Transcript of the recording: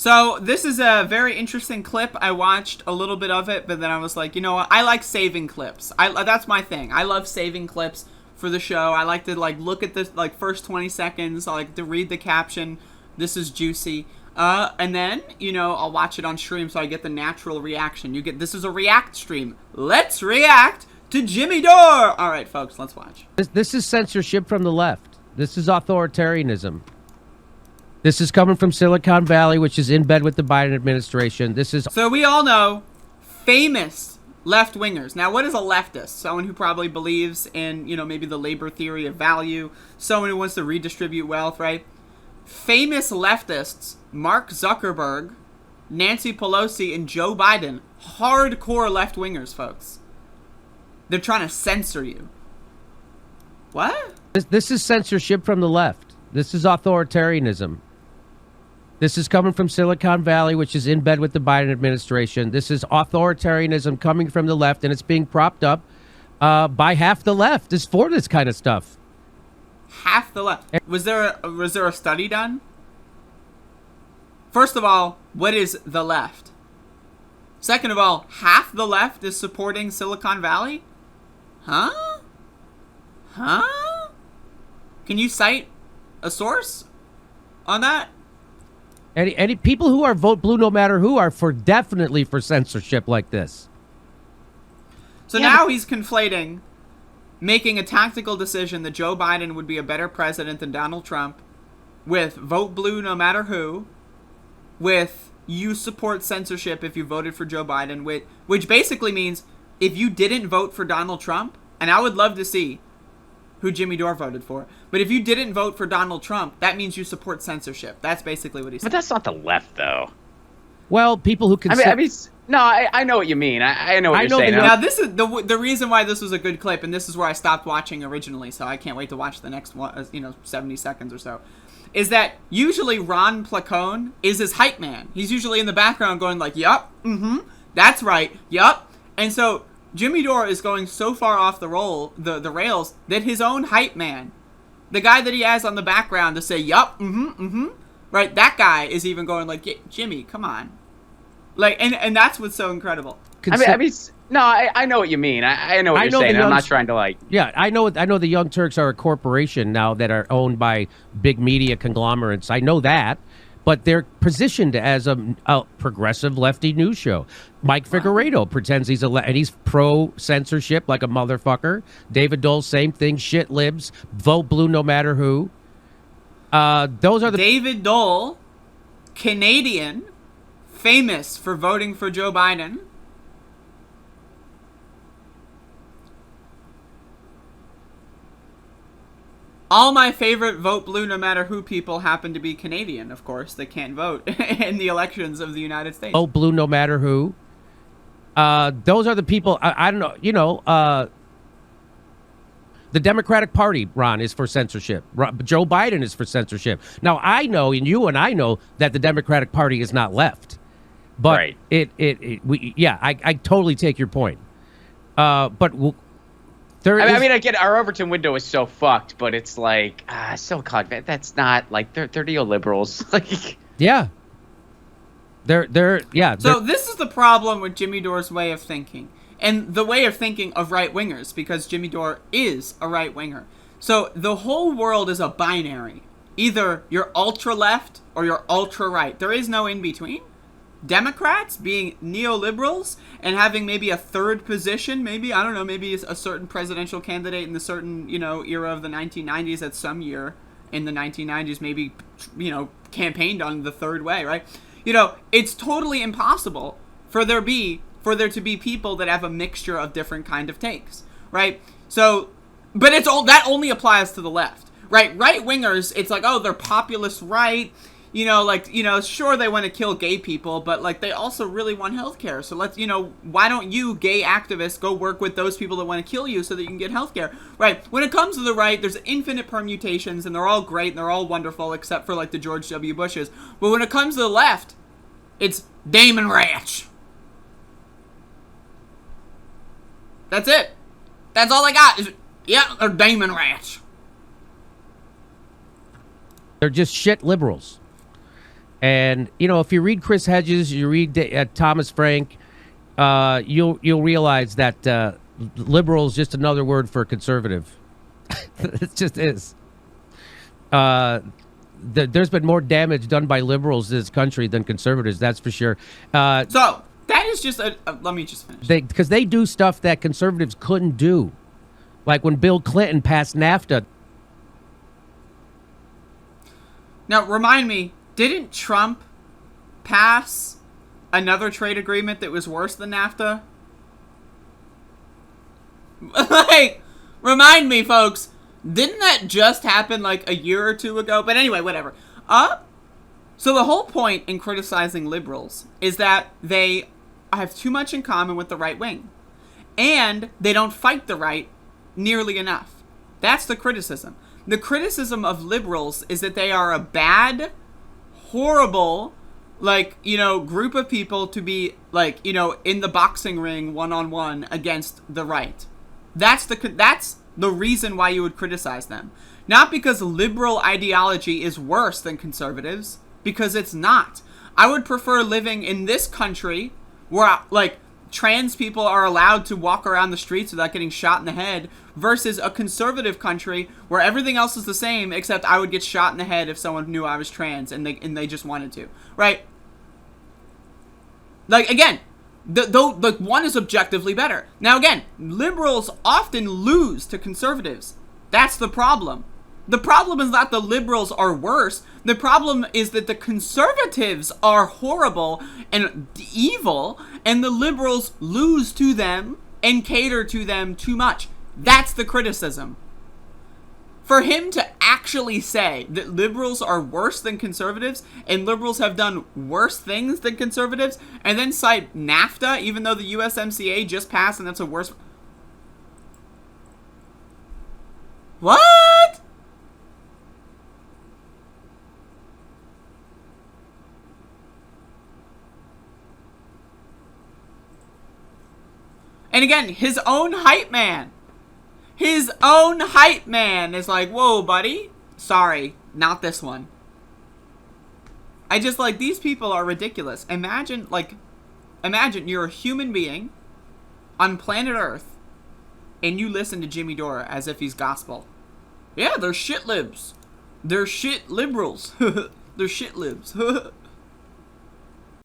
So this is a very interesting clip. I watched a little bit of it, but then I was like, you know what? I like saving clips. That's my thing. I love saving clips for the show. I like to look at the first 20 seconds. I like to read the caption. This is juicy. And then, I'll watch it on stream so I get the natural reaction. This is a react stream. Let's react to Jimmy Dore. All right, folks, let's watch. This is censorship from the left. This is authoritarianism. This is coming from Silicon Valley, which is in bed with the Biden administration. So we all know famous left-wingers. Now, what is a leftist? Someone who probably believes in, maybe the labor theory of value. Someone who wants to redistribute wealth, right? Famous leftists, Mark Zuckerberg, Nancy Pelosi, and Joe Biden. Hardcore left-wingers, folks. They're trying to censor you. What? This is censorship from the left. This is authoritarianism. This is coming from Silicon Valley, which is in bed with the Biden administration. This is authoritarianism coming from the left, and it's being propped up by half the left is for this kind of stuff. Half the left. Was there a study done? First of all, what is the left? Second of all, half the left is supporting Silicon Valley? Huh? Can you cite a source on that? Any people who are vote blue no matter who are definitely for censorship like this. So now he's conflating making a tactical decision that Joe Biden would be a better president than Donald Trump with vote blue no matter who, with you support censorship if you voted for Joe Biden, which basically means if you didn't vote for Donald Trump, and I would love to see who Jimmy Dore voted for, but if you didn't vote for Donald Trump, that means you support censorship. That's basically what he said. But that's not the left, though. Well, people who can... I know what you mean. I know what you're saying. Now, this is the reason why this was a good clip, and this is where I stopped watching originally, so I can't wait to watch the next one, 70 seconds or so, is that usually Ron Placone is his hype man. He's usually in the background going like, yup, that's right, yup. And so Jimmy Dore is going so far off the rails that his own hype man, the guy that he has on the background to say, yup, right, that guy is even going like, Jimmy, come on. Like, and that's what's so incredible. I know what you mean. I know what you're saying. I'm not trying to like... Yeah, I know the Young Turks are a corporation now that are owned by big media conglomerates. I know that. But they're positioned as a progressive lefty news show. Mike Figueredo pretends and he's pro-censorship like a motherfucker. David Dole, same thing. Shit libs. Vote blue no matter who. Those are the... David Dole, Canadian, famous for voting for Joe Biden. All my favorite vote blue no matter who people happen to be Canadian, of course. They can't vote in the elections of the United States. Vote blue no matter who. Those are the people, I don't know, the Democratic Party, Ron, is for censorship. Joe Biden is for censorship. Now, I know, and you and I know, that the Democratic Party is not left. But right. I totally take your point. I get our Overton window is so fucked, but it's like that's not like they're neoliberals. Like So this is the problem with Jimmy Dore's way of thinking, and the way of thinking of right wingers, because Jimmy Dore is a right winger. So the whole world is a binary. Either you're ultra left or you're ultra right. There is no in between. Democrats being neoliberals and having maybe a third position, maybe a certain presidential candidate in the certain, era of the 1990s at some year in the 1990s, maybe, campaigned on the third way, right? It's totally impossible for there to be people that have a mixture of different kind of takes, right? So, but that only applies to the left, right? Right wingers, it's like, oh, they're populist right. Sure, they want to kill gay people, but, they also really want healthcare. So why don't you, gay activists, go work with those people that want to kill you so that you can get healthcare, right? When it comes to the right, there's infinite permutations, and they're all great, and they're all wonderful, except for, the George W. Bushes. But when it comes to the left, it's Damon Ranch. That's it. That's all I got. They're Damon Ranch. They're just shit liberals. And if you read Chris Hedges, you read Thomas Frank, you'll realize that liberal is just another word for conservative. It just is. There's been more damage done by liberals in this country than conservatives. That's for sure. So that is just let me just finish. Because they do stuff that conservatives couldn't do, like when Bill Clinton passed NAFTA. Now, remind me, didn't Trump pass another trade agreement that was worse than NAFTA? Like, remind me, folks, didn't that just happen like a year or two ago? But anyway, whatever. So the whole point in criticizing liberals is that they have too much in common with the right wing. And they don't fight the right nearly enough. That's the criticism. The criticism of liberals is that they are a bad, horrible, group of people to be, in the boxing ring one-on-one against the right. That's the reason why you would criticize them. Not because liberal ideology is worse than conservatives, because it's not. I would prefer living in this country where, trans people are allowed to walk around the streets without getting shot in the head versus a conservative country where everything else is the same except I would get shot in the head if someone knew I was trans and they just wanted to, right? Again, the one is objectively better. Now again, liberals often lose to conservatives. That's the problem. The problem is not the liberals are worse. The problem is that the conservatives are horrible and evil, and the liberals lose to them and cater to them too much. That's the criticism. For him to actually say that liberals are worse than conservatives and liberals have done worse things than conservatives, and then cite NAFTA, even though the USMCA just passed and that's a worse... What? And again, his own hype man. His own hype man is like, whoa, buddy. Sorry, not this one. I just, these people are ridiculous. Imagine you're a human being on planet Earth and you listen to Jimmy Dore as if he's gospel. Yeah, they're shit libs. They're shit liberals. They're shit libs.